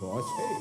Bos, hey.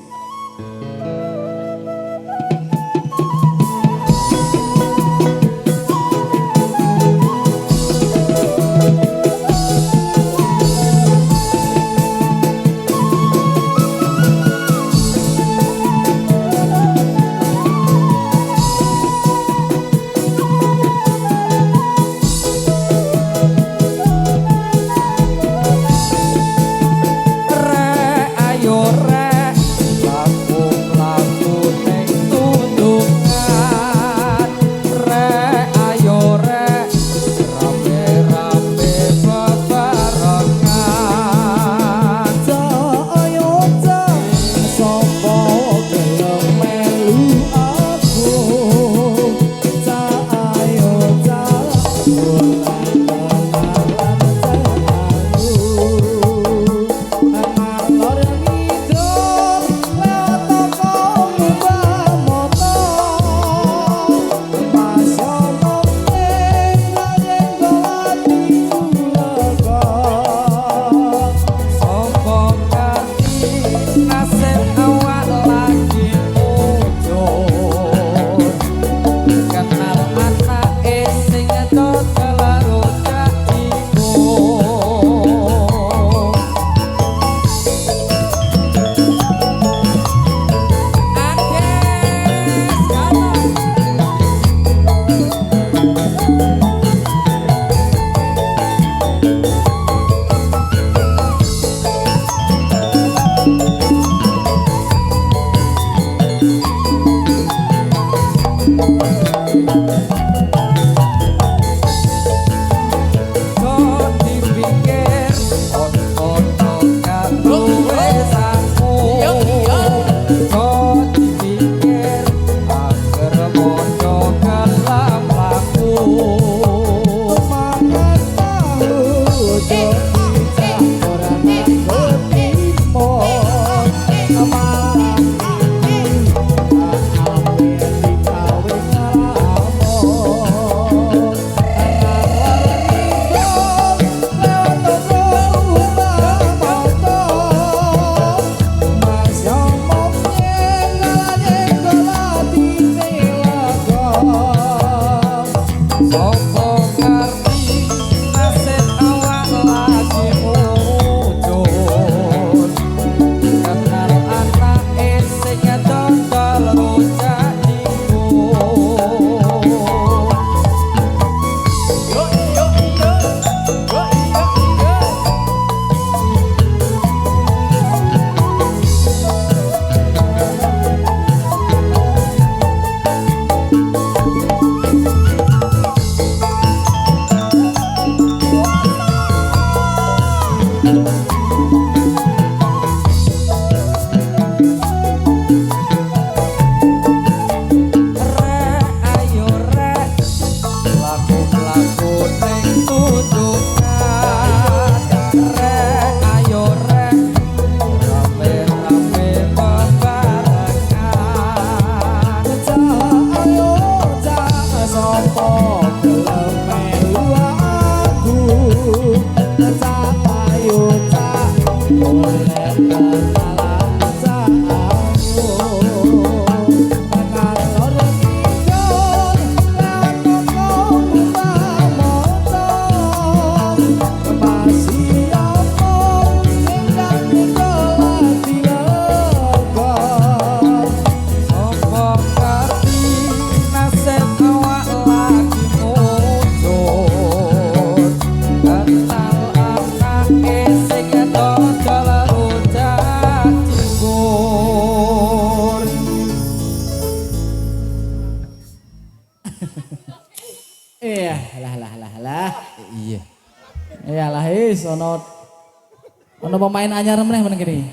Ono pemain anyar meneh men kene.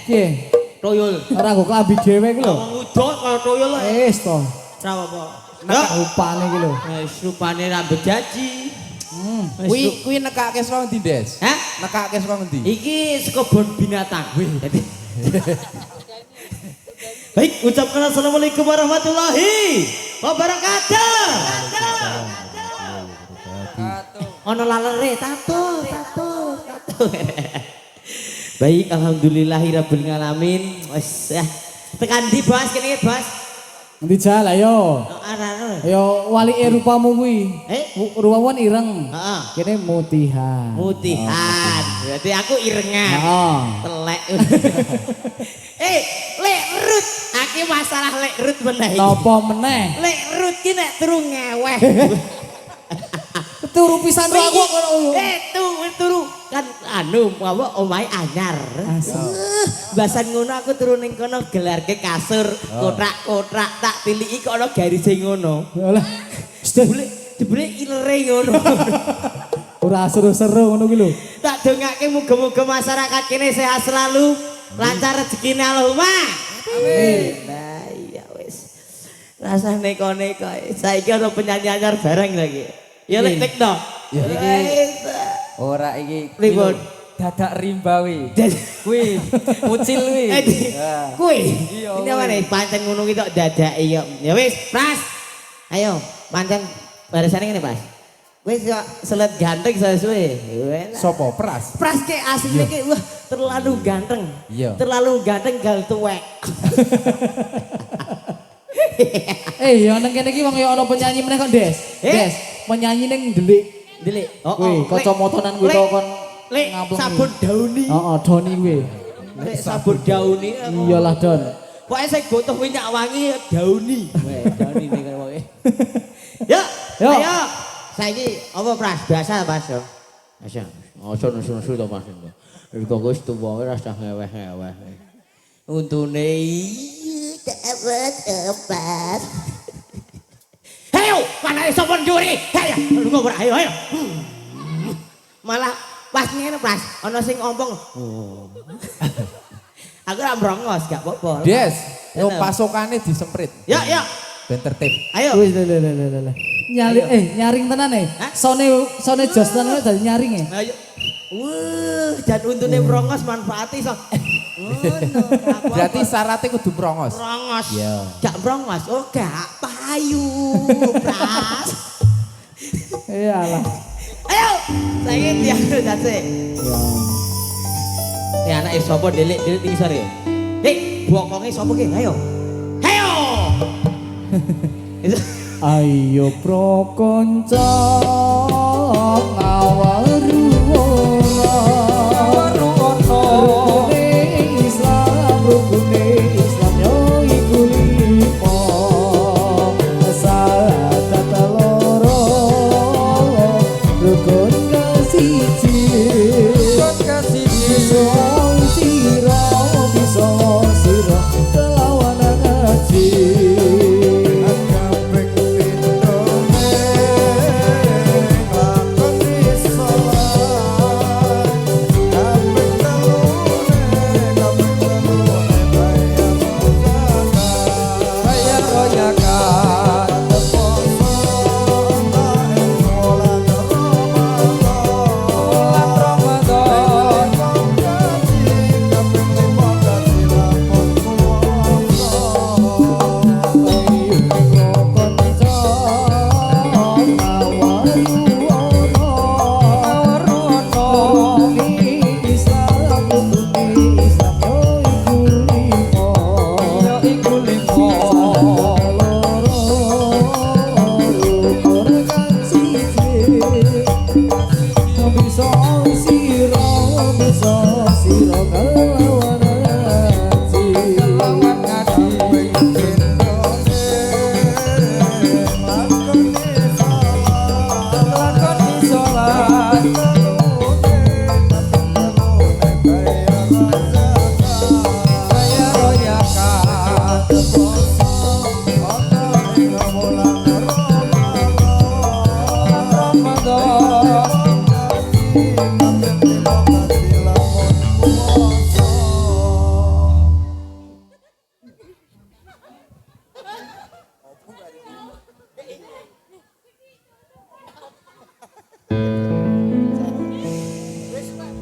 Piye? Toyol. Ora nggo klambi dhewe iki lho. Ngudok kaya toyol. Wis to. Ora apa. Nek rupane iki lho. Wis rupane rambut jaji. Kuwi nekake saka endi, Des? Hah? Nekake saka endi? Iki saka bon binatang. Jadi baik, ucapkan assalamualaikum warahmatullahi wabarakatuh. Ono lalere tato. Baik, alhamdulillahirabbil alamin. Wes ya. Tekan ndi, Bos? Kene, Bos. Nanti jal ayo. Arane. Ayo wali rupamu kuwi. Rupamu kan ireng. Heeh. Kene mutihan. Mutihan. Berarti aku irengan. Heeh. Telek. Lek rut. Aki masalah lek rut meneh. Napa meneh? Lek rut ki nek turu ngeweh. Turu pisan aku kono. Turu kan anu apa omahe anyar. Basan ngono aku turu ning kono gelarke kasur, kotak-kotak tak tiliki kok ana garise ngono. Alah. Jebule ilere ngono. Ora seru-seru ngono kuwi lho. Tak dongake muga-muga masyarakat kene sehat selalu, lancar rezekine Allahumma. Amin. Nah, iya wis. Rasane neko-neko. Saiki ana penyanyi anyar bareng lagi. Ya lek tekno. Ya iki ora iki Ribut. dadak rimbawi. Kuwi ucil kuwi. Kuwi. Iya, Ini mana pancen ngono ki tok dadake yo. Ya wis, Pras. Ayo, pancen barisane ngene, Pas. Wis selet ganteng sesuai. Sopo Pras? Pras ke asline ki wah terlalu ganteng. Iya. Terlalu ganteng gal tuwek. Ya nang kene iki wong ya ana penyanyi meneh kok, Des. Des, penyanyi ning Delik. Delik. Kuwi kacamatanan kuwi to kon Lek sabun dauni. Heeh, Doni kuwi. Lek sabun dauni. Iyalah, Don. Pokoke sing butuh minyak wangi dauni. Weh, dauni ning kowe. Yuk, ayo. Saiki apa Pras? Biasa Pas yo. Biasa. Ojo nusu-nusu to Pas. Riko wis tuwa ora usah ngeweh-ngeweh. Untune Pas. Ayo, mana sapa njuri? Ayo, lunga ora ayo. Malah pas ngene Pras, ana sing ompong. Aku ora mrongos, gak apa-apa. Des, yo pasokane disemprit. Ya. Ben tertib. Ayo. Wis lho. Nyaring tenan Sone jos tenan dadi nyaring e. Ayo. Dan untune mrongos manfaati so. Berarti syaratnya kudu prongos. Mrongos. Iya. Gak mrongos, oh gak payu, Pras. Iyalah. Ayo, saiki dianu dase. Ya anake sapa Delik ngisor ya. Bokonge sapa ki? Ayo. Ayo pro kanca ngawaru rukune Islam yo iku limo salat loro rukun kasiji sira kelawan ngaji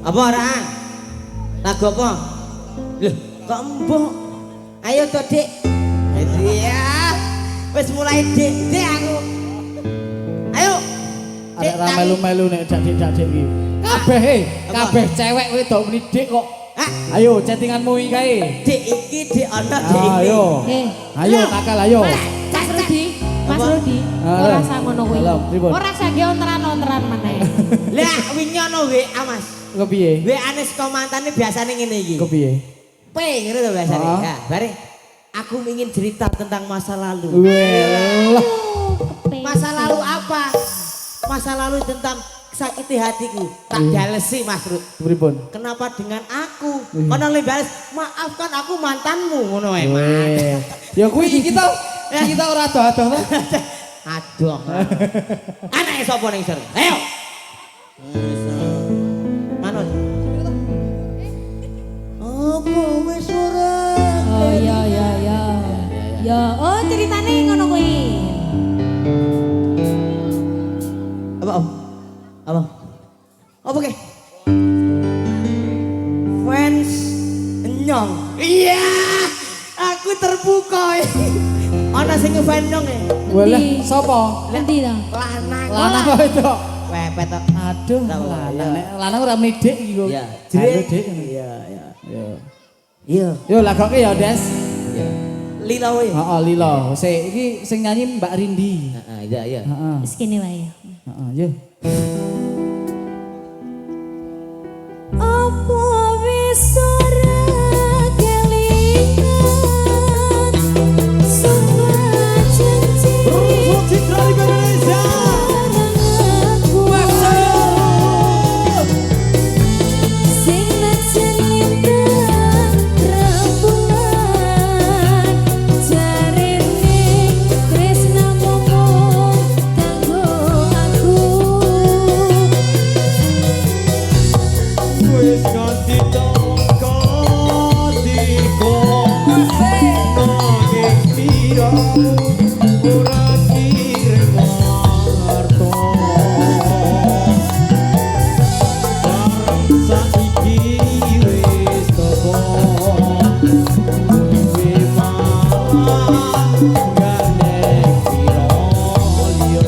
Apa orang? Lagu apa? Loh, kok empuk? Ayo to, Dik. Iya. Wis mulai Dik aku. Ayo. Ada melu-melu nek dak-dik iki. Kabeh cewek wedok muni dik kok Ayo chattinganmu iki kae. Dik iki dik ana dik iki. Ayo. Ayo nakal ayo. Mas Rudi, Mas Apa? Rudi, ora sak ngono kuwi. Halo, pripun? Ora sak ge onteran-onteran meneh. Lah wingi ana WA Mas. Kepiye? WA-ne saka mantane biasane ngene iki. Kepiye? P ngono to biasane. Oh. Ya, bare aku ingin cerita tentang masa lalu. Well. Masa lalu apa? Masa lalu tentang sakiti hatiku. Tak dalesi Mas Rud. Pripun? Kenapa dengan aku? Kono le bales, maafkan aku mantanmu ngono wae, Mas. Weh. Ya kuwi kita ora ado-ado to. Aduh. Anake sapa ning isor? Ayo. Manut. Apa wis ora? Oh iya iya iya. Ya, oh ceritane ngono kuwi. Apa? Apa? Apa ke? Fans nyong. Iya. Aku terbuka. Ana sing ngefans nyong e. Walah, sapa? Endi ta? Lanang. Lanang kok itu. Pepet tok. Aduh, lanang. Nek lanang ora menidik iki kok. Iya. Jare dik. Iya, iya. Yo. Iya. Yo lagoke ya, Des. Lila wae. Heeh, Lila. Sik iki sing nyanyi Mbak Rindi. Heeh, iya iya. Heeh. Wis kene wae. Heeh, yo. Apa wis ora kelingan semua janji Citra di Indonesia. sing najan lintang rembulan jarene tresnamu kanggo aku. Wis ganti tongko diko nanging pira ora kireng warta saiki wis teko duwe malah gandeng pira liya.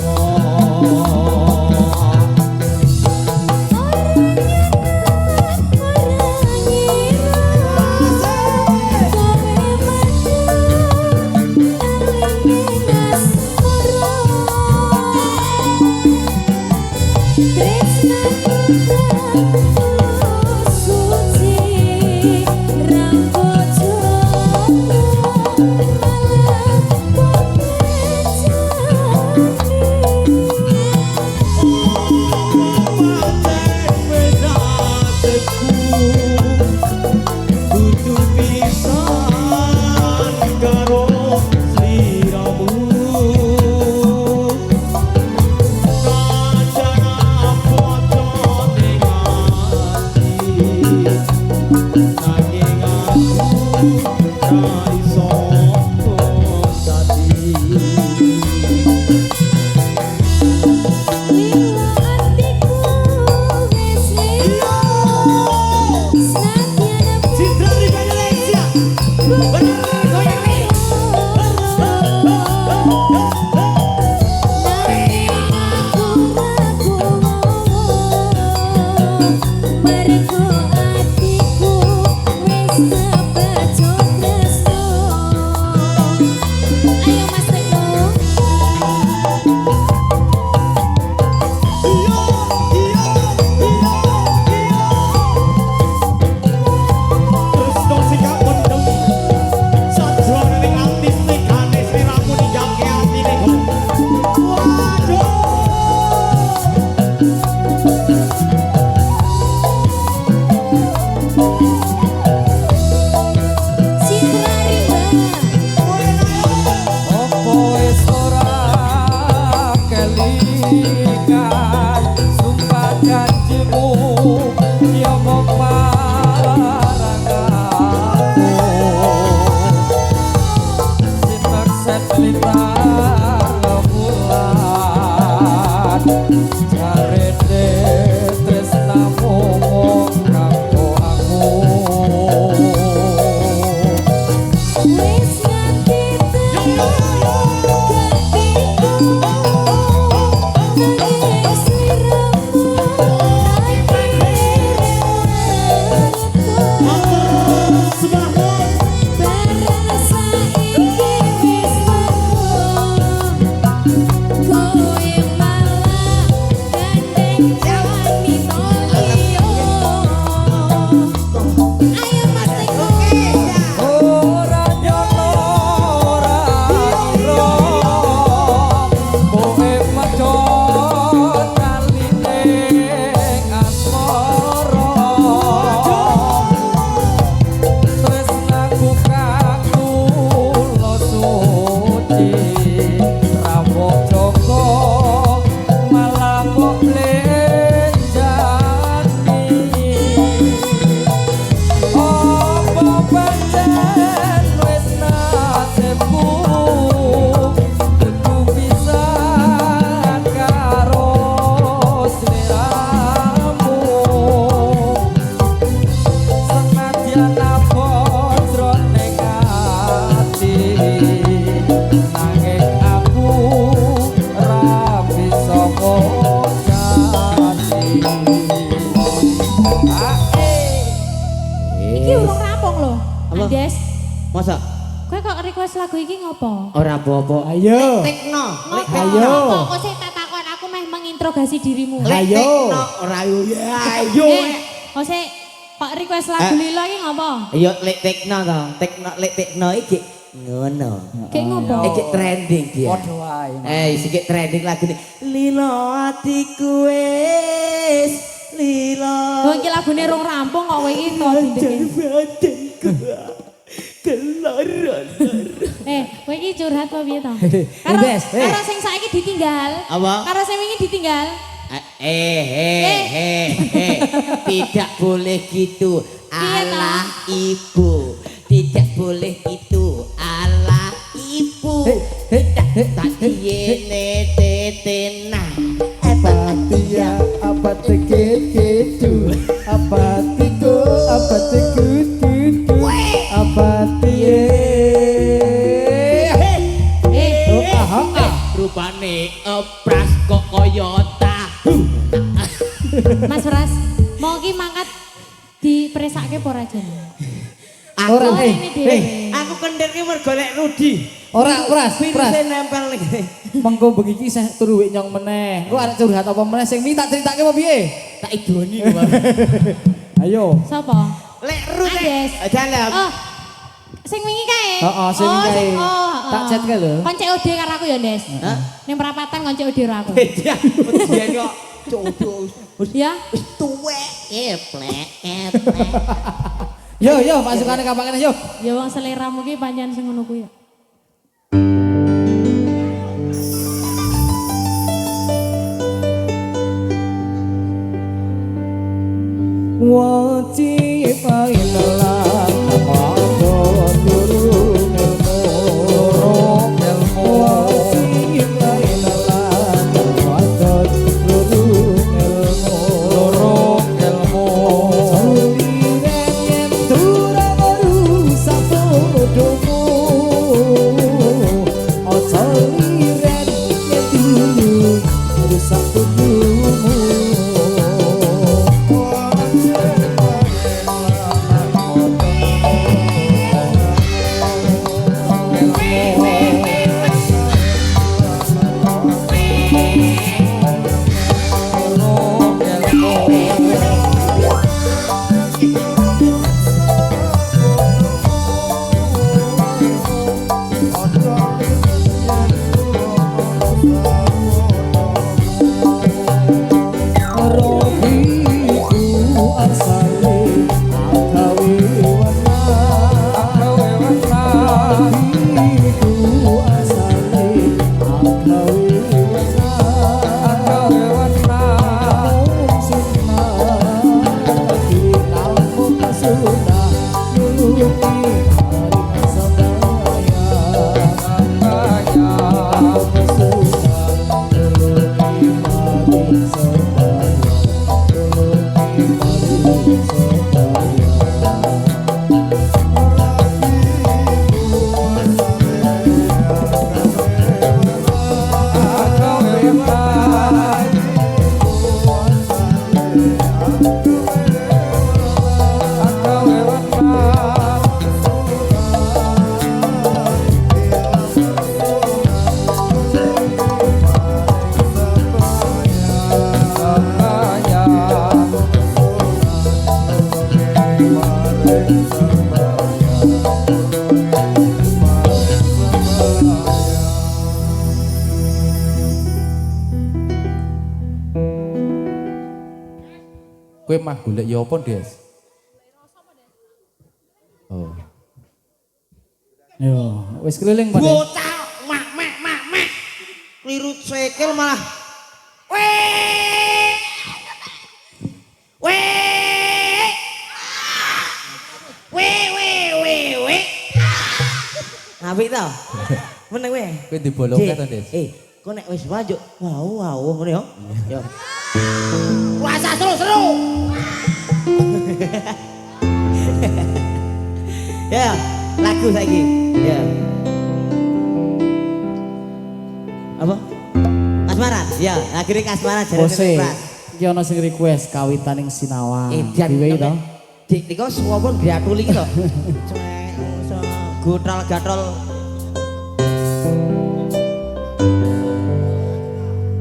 Mereka hatiku wis kebacut tresno. Des. Masa? Kowe kok request lagu iki ngopo? Ora apa-apa. Ayo. Tekno. Ayo. Kok sih tak takon aku meh menginterogasi dirimu. Ayo. Tekno ora yo. Ya ayo. Kok sih kok request lagu Lilo iki ngopo? Ayo lek tekno to. Lek tekno iki ngono. Kayak ngopo? Iki trending dia. Padha wae. Iki trending lagu ini. Lilo atiku wis Lilo. Wong iki lagune rung rampung kok kowe iki to badanku. Keloron. Kowe iki curhat apa piye to? Des, Karo sing saiki ditinggal. Apa? Karo sing wingi ditinggal. Tidak boleh gitu. Iya, Allah ibu. Tidak boleh itu. Allah ibu. Tak yene tetena. Apa dia, apa teketu, apa tiku, apa tekutu, apa tie. Rupane pras kok koyo tahu. Mas Pras, mau ki mangkat dipresake apa ora jen? Ora, Aku kendirke mergo lek Rudi. ora, Pras. Virusnya nempel nih. Mengko bengi iki sih turu wik nyong meneh. Engko arek curhat apa meneh sing minta critakake apa piye? Tak idoni kok. Ayo. Sapa? Lek Rudi. Ades. Dalam. Oh. Sing wingi kae. Heeh, sing wingi kae. Tak chat kae lho. Konce ode karo aku ya, Des. Hah? Ning perapatan konce ode karo aku. Dia kok codo. Ya. Wis tuwek. Eplek. Yo, masukane kapan yo. Ya wong seleramu ki pancen sing ngono kuwi ya. Wajib ainelan tamanggon durung ilmu wajib ainelan tamanggon durung ilmu saliren yen durung rusak bodohmu saliren yen durung rusak bodohmu. Kowe mah golek ya apa, Des? Oh. Yo, wis keliling Pak. Bocah mak. Kliru cekel malah. Weh. Apik to? Meneng weh. Kowe dibolongke to, Des? Kok nek wis wajuk, wow ngono ya. Yo. Puasa seru-seru. Ya, lagu saiki. Ya. Apa? Kasmaran. Ya, akhirnya kasmaran Bose. jarene. Iki ana sing request kawitaning sinawang. Diwehi Diwehi to. Dik niko suwon gratuli iki to. gotral gatrol.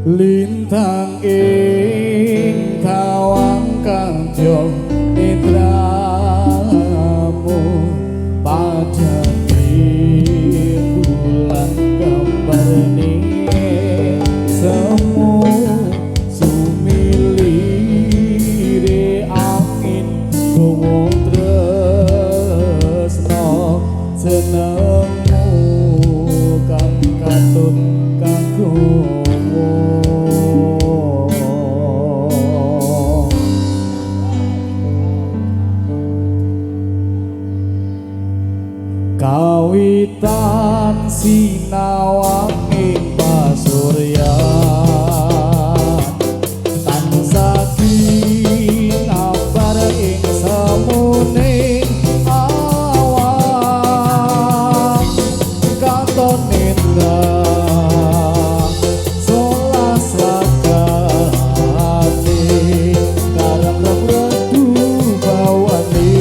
Lintang ing kawang kanjong netramu padani bulan gambarne semu sumilire angin gowo tresno senengmu kang katut kanggo kawitan sinawang ing pasuryan tansah ginabar ing semuning awan katon nindang solas lakati karang redu bawani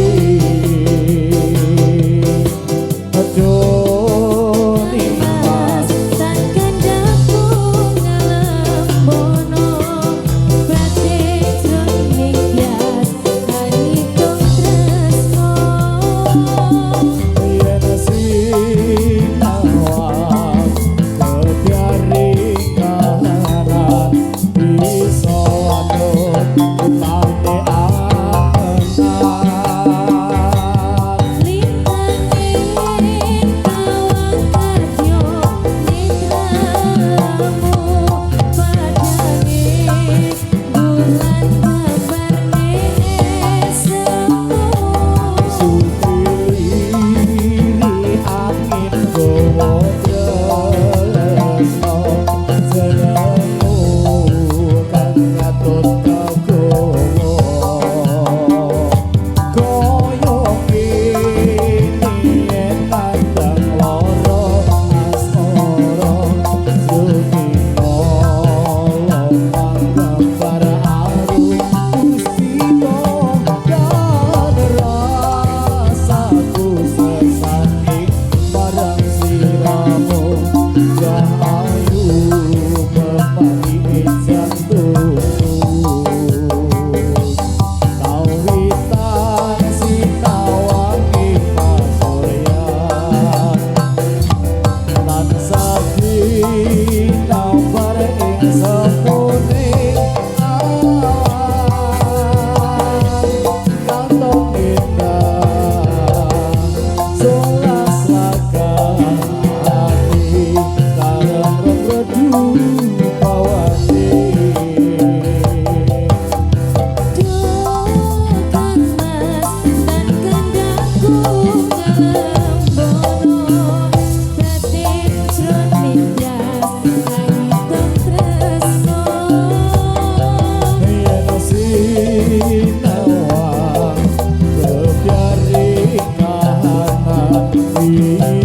Mas tan kandaku ngalembono batik jroning bias kaitung tresno yen sinawang kebiaring kahanan iso anut utane angenan lintang ing kawang kadya netramu padange bulan gambarne semu supiri angin gowo tresno senengmu kang katut kagowo koyo kene yen tandang loro asmara sumino manggambar aru pustino dan rasaku sesani marang siramu cahayu memani jantungku kawitan sinawang ing pasuryan tansah ginabar ing semuning awan katon nindang solas lakati karang redu bawani Kang Mas tan kandaku ngalembono batik jroning bias kaitung tresno yen sinawang kebiaring kahanan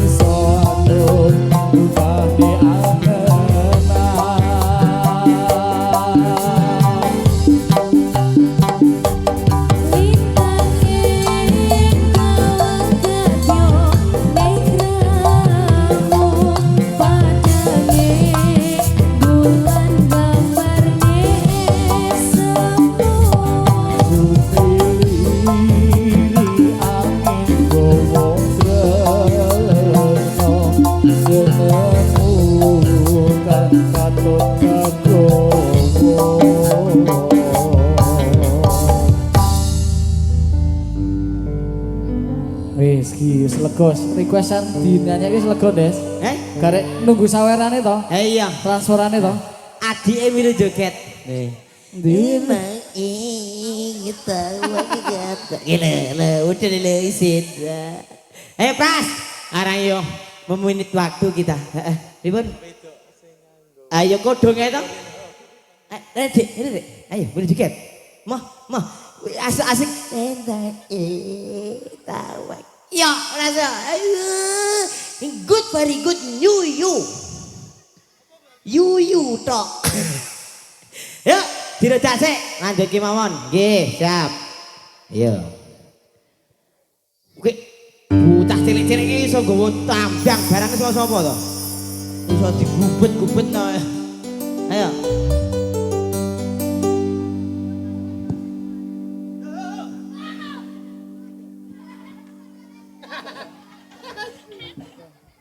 iso anut utane angenan lintang ing kawang kadya netramu padange bulan gambarne semu supiri angin gowo tresno senengmu kang katut kagowo. Wis ki legos requestan dinanyake wis lega Des. Garek nunggu sawerane to, Iya, transferane to. adike milu joget. Ndi? Gila, udah le isin. Pras, arang yo memenit waktu kita. Ribun. Ayo kodong ya toh. Dek, ayo boleh joget. Mah, asik-asik. Tawak. Ya, rasa. Good, very good. You tok. Ya, direjak sik. Lanjut ki mawon. Nggih, siap. Ayo. Oke, bocah cilik-cilik iki iso nggawa tambang barang sapa to? Iso digubet-gubet to. Ayo.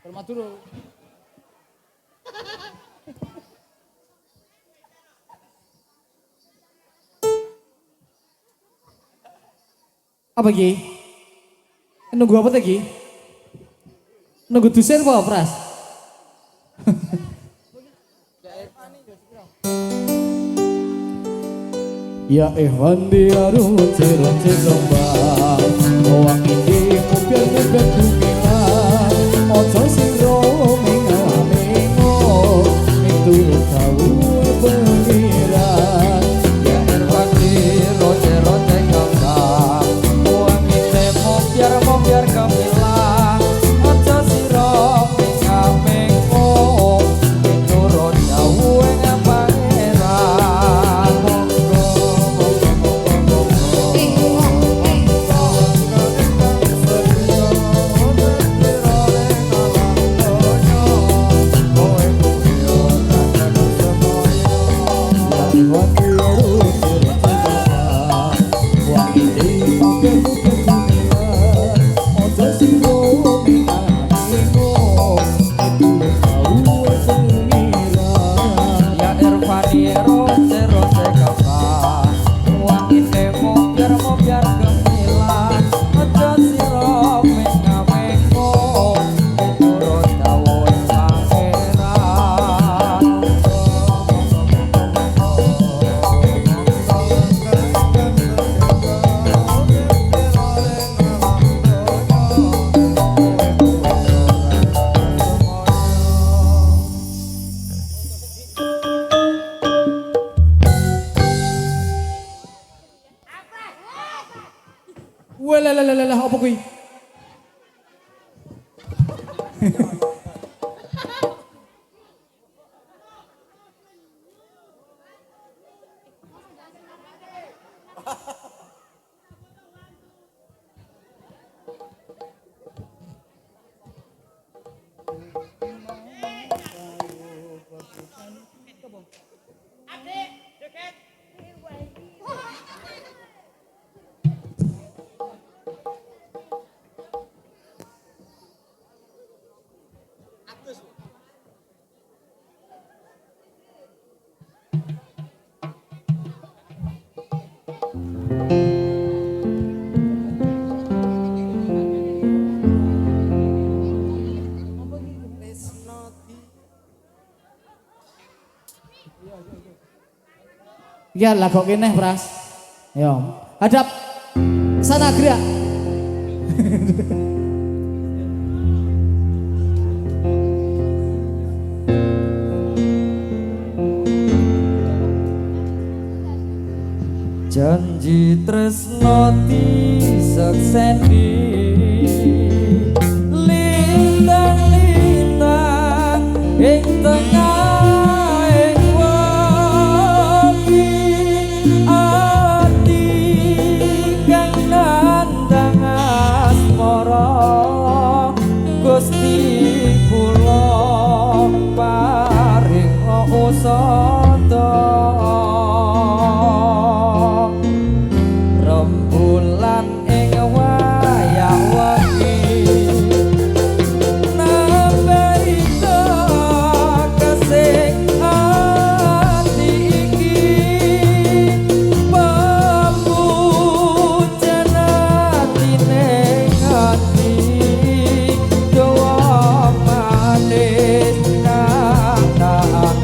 Permaturo. Apa Ki? Nunggu apa tadi? Nunggu dusen apa, Pras? Ya Ikhwan diarum cerot lombang Oang ini mubiar-mubiar kumilang Ojo siro menga-mengo Itu tahu pengiran Ya Ikhwan diroce-roce kambang Oang ini mubiar-mubiar kumilang Ojo siro menga-mengo Itu tahu pengiran Walah, apa kuwi? Ya lah kok kene, Pras. Ya, hadap sana gerak. Janji tresno disekseni lintang-lintang ing tengah ing wengi ati kang nandhang asmara Gusti kula paring usada rembulan ing wayah wengi nabaita kasih ati iki pamujan atine ati dawa manis kang tak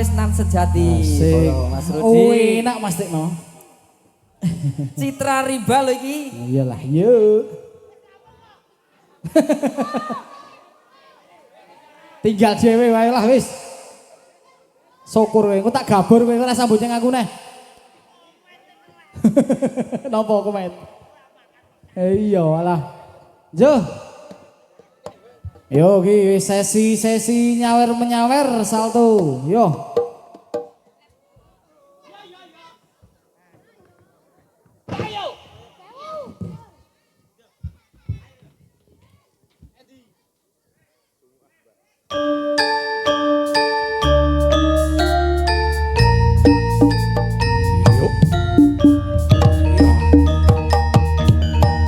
tresnan sejati. Asik. Para Mas Rudi. Oh, enak Mas Tikno. Citra Riba lho iki. Iyalah, yuk. Tinggal dhewe wae lah wis. Syukur kowe, engko tak gabur kowe ora sambut nyang aku neh. Napa komen? Iya alah. Jo. Yo ki sesi nyawer-menyawer salto. Yo.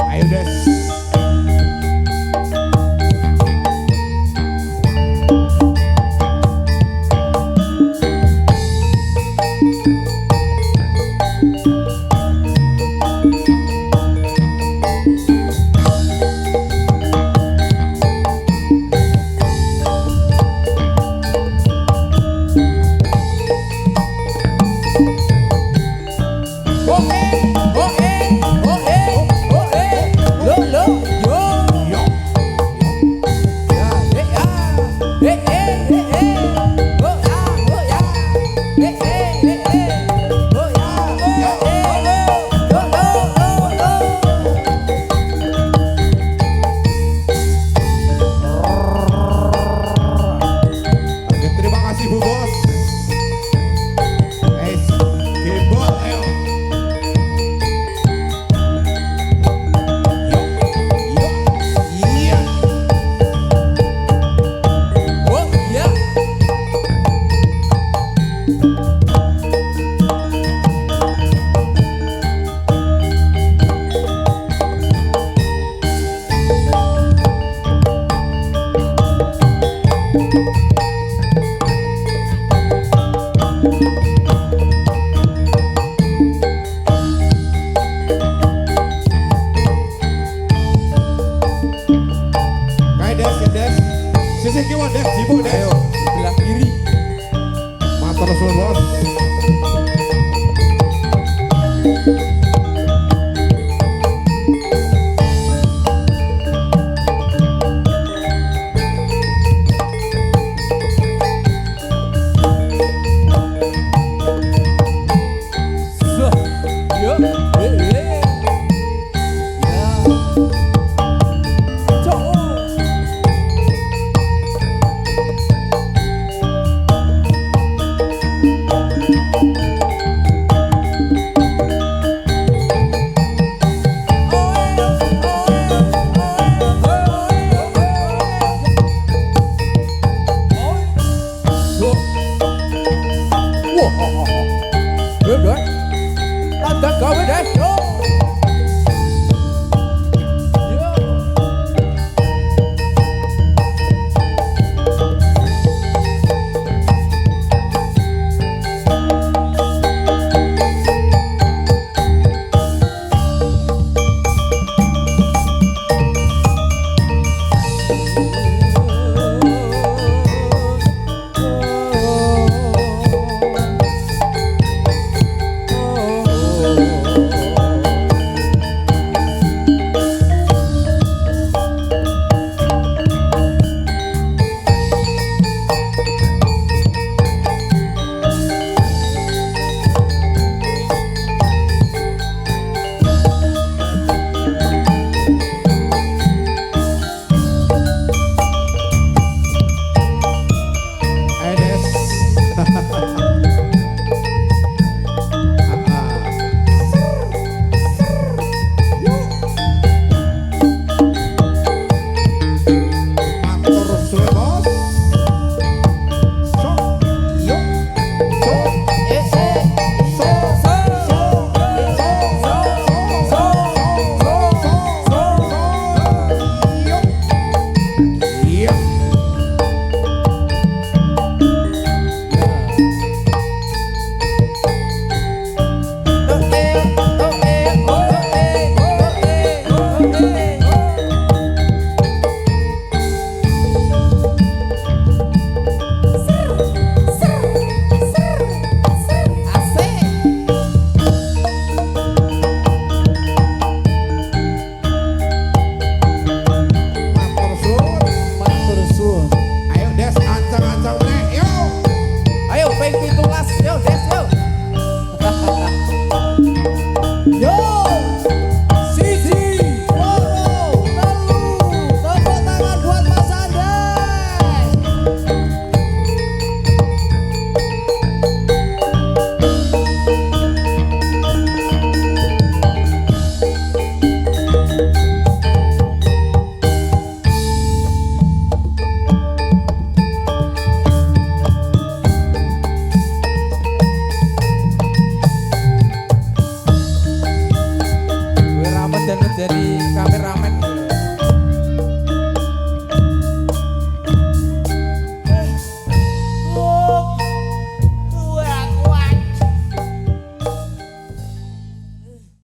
Ayo Des. Oke, terima kasih Bu Bos. Keyboard, ayo. Iya. Oh iya. Kayak Des, ya Des. Sisi kiwa Des, jibo Des. Sebelah kiri. Matur suwun Bos.